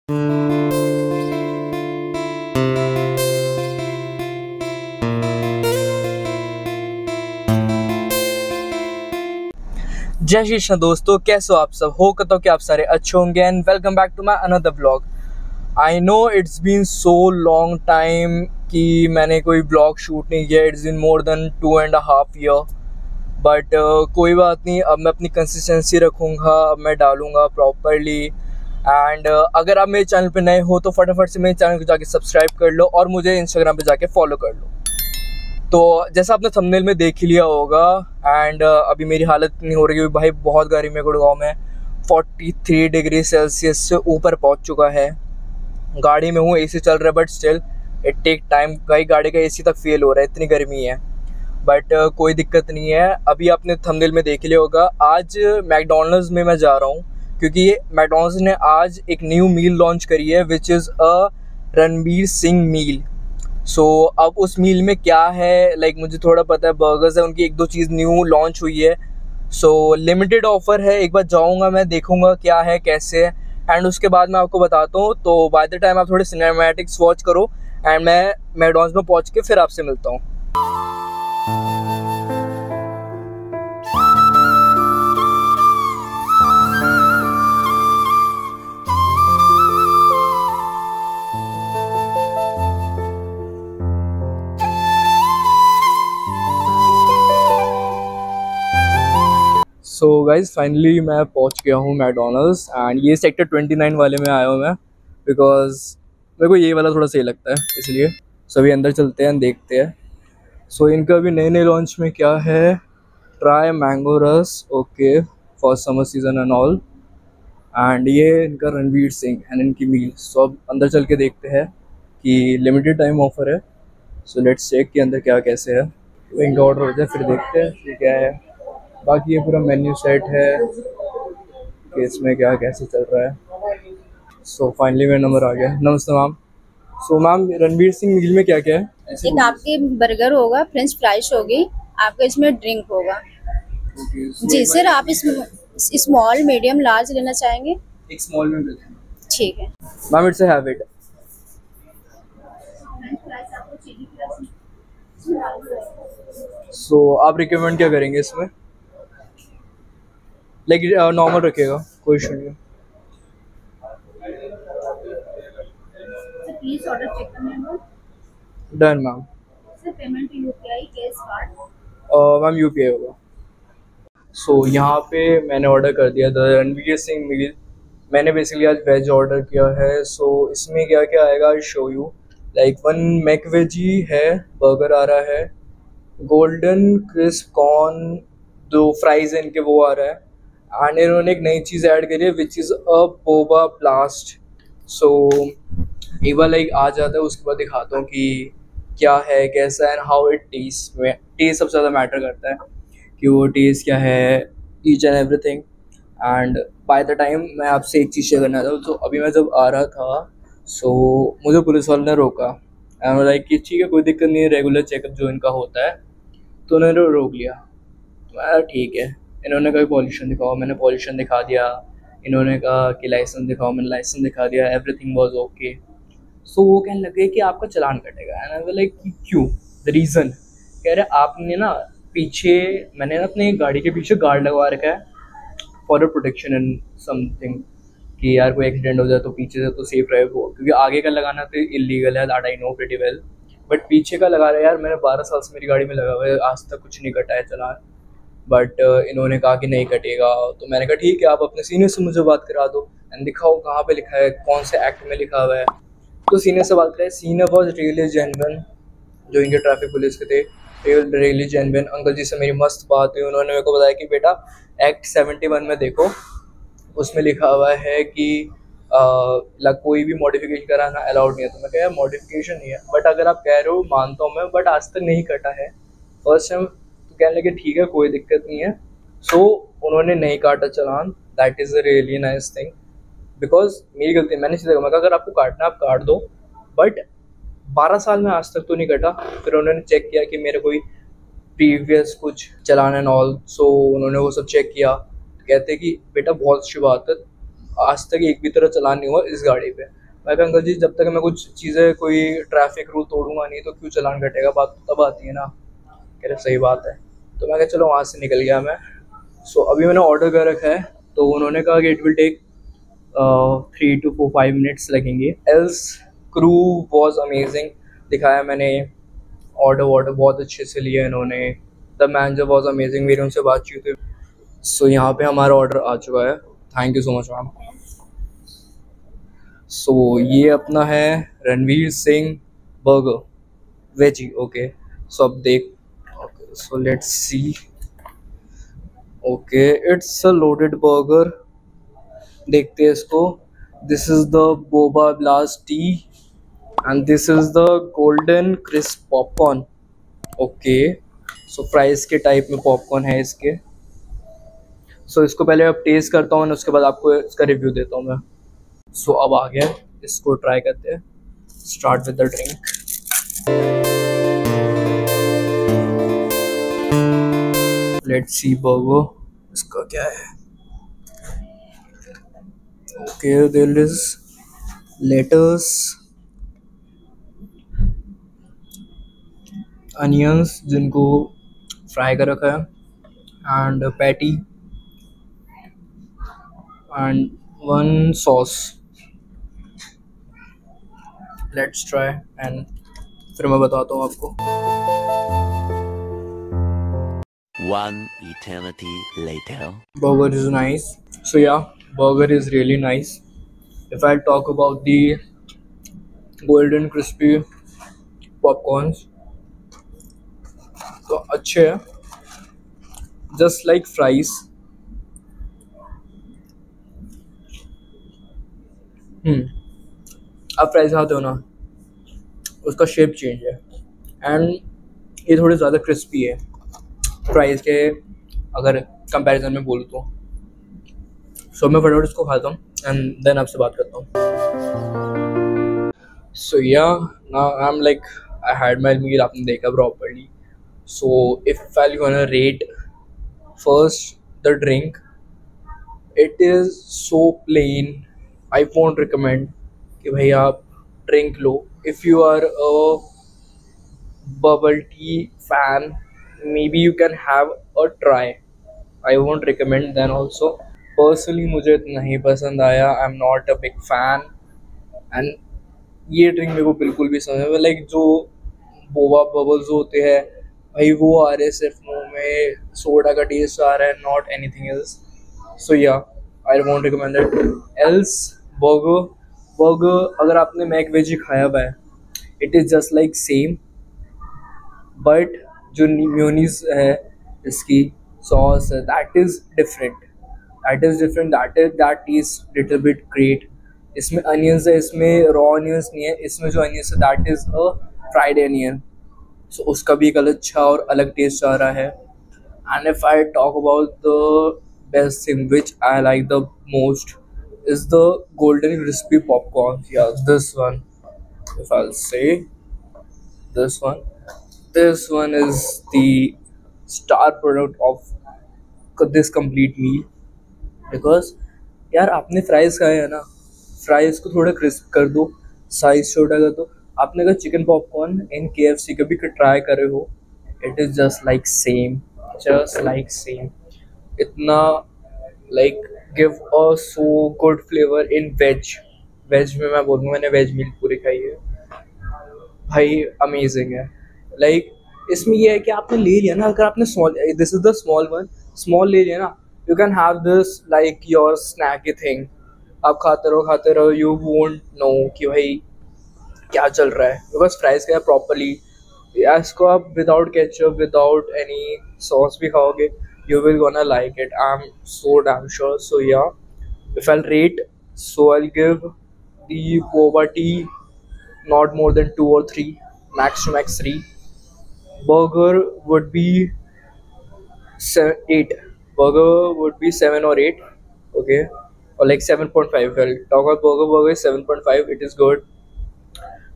जय श्री कृष्ण दोस्तों, कैसे हो आप सब? हो कहता कि आप सारे अच्छे होंगे and welcome back to my another blog. I know it's been so long time कि मैंने कोई ब्लॉग शूट नहीं किया। It's been more than 2.5 year, but कोई बात नहीं। अब मैं अपनी कंसिस्टेंसी रखूँगा, अब मैं डालूँगा प्रॉपरली। एंड अगर आप मेरे चैनल पे नए हो तो फटाफट से मेरे चैनल को जाके सब्सक्राइब कर लो और मुझे इंस्टाग्राम पे जाके फॉलो कर लो। तो जैसा आपने थंबनेल में देख ही लिया होगा। एंड अभी मेरी हालत नहीं हो रही है भाई, बहुत गर्मी है गुड़गांव में। 43 डिग्री सेल्सियस से ऊपर पहुंच चुका है। गाड़ी में हूँ, एसी चल रहा है, but still it take time. कई गाड़ी का एसी तक फेल हो रहा है, इतनी गर्मी है। बट कोई दिक्कत नहीं है। अभी आपने थंबनेल में देख लिया होगा, आज मैकडॉनल्ड्स में मैं जा रहा हूँ क्योंकि मैकडॉनल्ड्स ने आज एक न्यू मील लॉन्च करी है which is a Ranveer Singh meal. So अब उस मील में क्या है, लाइक मुझे थोड़ा पता है। बर्गर्स है उनकी, एक दो चीज़ न्यू लॉन्च हुई है। सो लिमिटेड ऑफ़र है। एक बार जाऊंगा मैं, देखूंगा क्या है कैसे है, एंड उसके बाद मैं आपको बताता हूँ। तो बाय द टाइम आप थोड़े सिनेमैटिक्स वॉच करो एंड मैं मैकडॉनल्ड्स में पहुँच के फिर आपसे मिलता हूँ। सो गाइज फाइनली मैं पहुंच गया हूँ मैकडॉनल्ड्स, एंड ये सेक्टर 29 वाले में आया हूँ मैं, बिकॉज मेरे को ये वाला थोड़ा सही लगता है, इसलिए। सो अभी अंदर चलते हैं, देखते हैं। सो इनका अभी नए नए लॉन्च में क्या है, ट्राई मैंगो रस, okay, for summer season and all. And ये इनका रणवीर सिंह एंड इनकी मील। सो अब अंदर चल के देखते हैं कि लिमिटेड टाइम ऑफर है। सो लेट्स चेक कि अंदर क्या कैसे है। तो इनका ऑर्डर हो जाए फिर देखते हैं कि क्या है। बाकी ये पूरा मेन्यू सेट है कि इसमें क्या कैसे चल रहा है। सो फाइनली मेरा नंबर आ गया। नमस्ते ma'am. So ma'am, Ranveer Singh meal में क्या क्या है? एक आपके बर्गर होगा, फ्रेंच फ्राइज होगी, आपका इसमें ड्रिंक होगा। जी सर, आप स्मॉल मीडियम लार्ज लेना चाहेंगे? एक स्मॉल में देते हैं। ठीक है मैम, इट्स अ हैबिट। सो आप रिकमेंड क्या करेंगे इसमें? लाइक नॉर्मल रखिएगा, कोई इशू नहीं है। प्लीज ऑर्डर चेक करना। Done ma'am. Sir payment UPI cash card? Ma'am UPI होगा। सो यहाँ पे मैंने ऑर्डर कर दिया था रणवीर सिंह मील। मैंने बेसिकली आज वेज ऑर्डर किया है। सो इसमें क्या क्या आएगा, I show you. Like 1 McVeggie है, बर्गर आ रहा है, गोल्डन क्रिस्प कॉर्न, 2 फ्राइज है इनके, वो आ रहा है। एंड इन्होंने एक नई चीज़ ऐड करी है which is a boba blast. So एक बार लाइक आ जाता है, उसके बाद दिखाता हूँ कि क्या है कैसा है एंड हाउ इट टेस्ट। में टेस्ट सबसे ज़्यादा मैटर करता है कि वो टेस्ट क्या है, each and everything. And by the time मैं आपसे एक चीज़ शेयर करना था। तो अभी मैं जब आ रहा था, सो मुझे पुलिस वाले ने रोका एंड लाइक कि ठीक है कोई दिक्कत नहीं है, रेगुलर चेकअप जो इनका होता है। तो उन्होंने रोक लिया। मैं ठीक है। इन्होंने कहा पॉल्यूशन दिखाओ, मैंने पॉल्यूशन दिखा दिया। इन्होंने कहा कि लाइसेंस दिखाओ, मैंने लाइसेंस दिखा दिया। Everything was okay. सो वो कहने लगे कि आपका चालान कटेगा। एंड आई वाज लाइक कि क्यों, द रीज़न। कह रहे आपने ना पीछे, मैंने ना अपनी गाड़ी के पीछे गार्ड लगवा रखा है for a protection and something, कि यार कोई एक्सीडेंट हो जाए तो पीछे से तो सेफ रहे वो, क्योंकि आगे का लगाना तो इलीगल है, that I know pretty well. But पीछे का लगा रहा है यार, मैंने 12 साल से मेरी गाड़ी में लगा हुआ है, आज तक कुछ नहीं कटा है चालान। बट इन्होंने कहा कि नहीं कटेगा। तो मैंने कहा ठीक है, आप अपने सीनियर से मुझे बात करा दो एंड दिखाओ कहाँ पे लिखा है, कौन से एक्ट में लिखा हुआ है। तो सीनियर से बात करें, सीनियर वॉज रियली जेन्युइन, जो इनके ट्रैफिक पुलिस के थे, रियली जेन्युइन। अंकल जी से मेरी मस्त बात हुई। उन्होंने मेरे को बताया कि बेटा एक्ट 71 में देखो, उसमें लिखा हुआ है कि कोई भी मॉडिफिकेशन कराना अलाउड नहीं है। तो मैं कहा मॉडिफिकेशन नहीं है, बट अगर आप कह रहे हो मानता हूँ मैं, बट आज तक नहीं कटा है फर्स्ट टाइम। तो कहने लगे ठीक है कोई दिक्कत नहीं है। सो उन्होंने नहीं काटा चालान, that is a really nice thing, because मेरी गलती है। मैंने सीधा कहा अगर आपको काटना आप काट दो, बट 12 साल में आज तक तो नहीं कटा। फिर उन्होंने चेक किया कि मेरे कोई प्रीवियस कुछ चलान एंड ऑल। सो उन्होंने वो सब चेक किया। कहते कि बेटा बहुत अच्छी बात है, आज तक एक भी तरह चलान नहीं हुआ इस गाड़ी पे। मैं कहा अंकल जी जब तक मैं कुछ चीज़ें कोई ट्रैफिक रूल तोड़ूंगा नहीं तो क्यों चलान कटेगा, बात तब आती है ना। कह रहे सही बात है। तो मैं कहा चलो वहाँ से निकल गया मैं। सो अभी मैंने ऑर्डर कर रखा है, तो उन्होंने कहा कि it will take 3 to 5 minutes लगेंगे। एल्स क्रू वॉज अमेजिंग, दिखाया मैंने, ऑर्डर बहुत अच्छे से लिया इन्होंने। द मैनेजर वॉज अमेजिंग, मेरी उनसे बातचीत हुई। सो यहाँ पे हमारा ऑर्डर आ चुका है, thank you so much ma'am. So ये अपना है Ranveer Singh burger veggie, okay. So अब देख, so let's see, okay it's a loaded burger, देखते हैं इसको। This is the boba blast tea and this is the golden crisp popcorn, okay. So fries के टाइप में पॉपकॉर्न है इसके। सो इसको पहले अब टेस्ट करता हूँ, उसके बाद आपको इसका रिव्यू देता हूँ मैं। सो अब आ गया, इसको ट्राई करते हैं। Start with the drink. Let's see burger, इसका क्या है। Okay there is lettuce, onions जिनको फ्राई कर रखा है, and patty and one sauce. Let's try and फिर मैं बताता हूँ आपको। One eternity later. Burger is nice. So yeah, burger is really nice. If I talk about the golden crispy popcorns, तो अच्छे हैं, just like fries. आप fries खाते हो ना, उसका शेप चेंज है एंड ये थोड़े ज़्यादा क्रिस्पी है फ्राइज के अगर कंपैरिजन में बोलूँ तो। सो मैं फटाफट इसको खाता हूँ एंड देन आपसे बात करता हूँ। So yeah now I am like I had my meal, आपने देखा properly. So if I gonna rate first the drink, it is so plain, I won't recommend कि भाई आप ड्रिंक लो। If you are a bubble tea fan, maybe you can have a try. I won't recommend then also. Personally मुझे इतना नहीं पसंद आया, I'm not a big fan and ये ड्रिंक मेरे को बिल्कुल भी समझ में, लाइक जो बोबा बबल्स होते हैं भाई वो आ रहे सिर्फ मुंह में, सोडा का टेस्ट आ रहा है, not anything else. So yeah I won't recommend it. Else burger अगर आपने मैक वेजी खाया हुआ है, it is just like same, but जो म्योनीस है इसकी सॉस है that is different, that is little bit great. इसमें अनियंस है, इसमें रॉ अनियंस नहीं है, इसमें जो अनियंस है that is a fried onion. So उसका भी एक अलग अच्छा और अलग टेस्ट आ रहा है। And if I talk about the best thing which I like the most is the golden crispy popcorn. या दिस वन, इफ आई से this one is the star product of this complete meal, because यार आपने fries खाए हैं ना, fries को थोड़ा crisp कर दो, साइज छोटा कर दो। आपने अगर चिकन पॉपकॉर्न इन KFC कभी ट्राई करे हो, it is just like same, इतना like give a so good flavour in veg में मैं बोलूँ, मैंने वेज मील पूरी खाई है भाई, अमेजिंग है। लाइक इसमें ये है कि आपने ले लिया ना, अगर आपने small, this is the small one, small ले लिया ना, you can have this like your snacky thing. आप खाते रहो, यू वोंट नो कि भाई क्या चल रहा है, बिकॉज फ्राइज का प्रॉपरली। इसको आप without ketchup, without any sauce भी खाओगे, you will gonna like it, I am so damn sure. So yeah if I rate, so I give the boba tea not more than 2 or 3, max to max 3. Burger would be 8. Burger would be 7 or 8, okay, or like 7.5. Well, talk about burger is 7.5. It is good.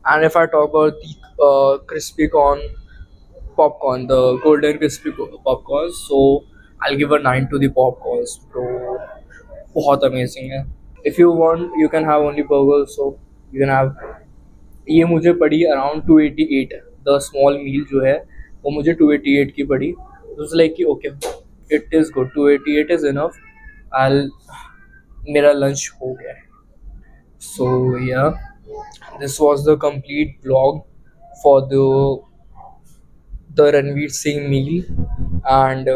And if I talk about the crispy corn popcorn, the golden crispy popcorn, so I'll give a 9 to the popcorns, bro. बहुत amazing है। If you want you can have only burger, so you can have. ये मुझे पड़ी around 288, the small मील जो है वो मुझे 288 की पड़ी। तो लाइक कि okay it is good, 288 is enough. I मेरा लंच हो गया है। So yeah this was the complete vlog for the Ranveer Singh meal. And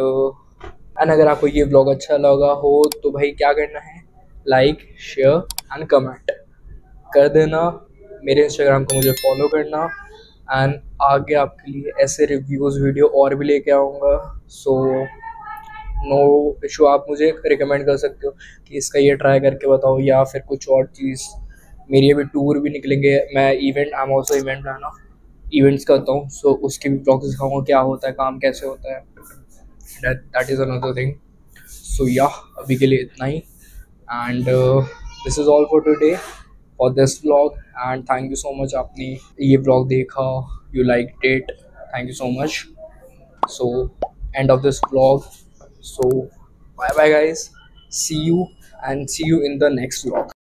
अगर आपको ये व्लॉग अच्छा लगा हो तो भाई क्या करना है, लाइक शेयर एंड कमेंट कर देना। मेरे इंस्टाग्राम को मुझे फॉलो करना। एंड आगे आपके लिए ऐसे रिव्यूज़ वीडियो और भी लेके आऊँगा। सो नो इशू, आप मुझे रिकमेंड कर सकते हो कि इसका ये ट्राई करके बताओ या फिर कुछ और चीज़। मेरी अभी टूर भी निकलेंगे, मैं event, I am also event planner, events करता हूँ। सो उसके भी ब्लॉग्स दिखाऊँगा क्या होता है, काम कैसे होता है। That is another thing. So yeah अभी के लिए इतना ही। And this is all for today for this vlog. And thank you so much, आपने ये व्लॉग देखा, you like it, thank you so much. So end of this vlog. So bye bye guys, see you and see you in the next vlog.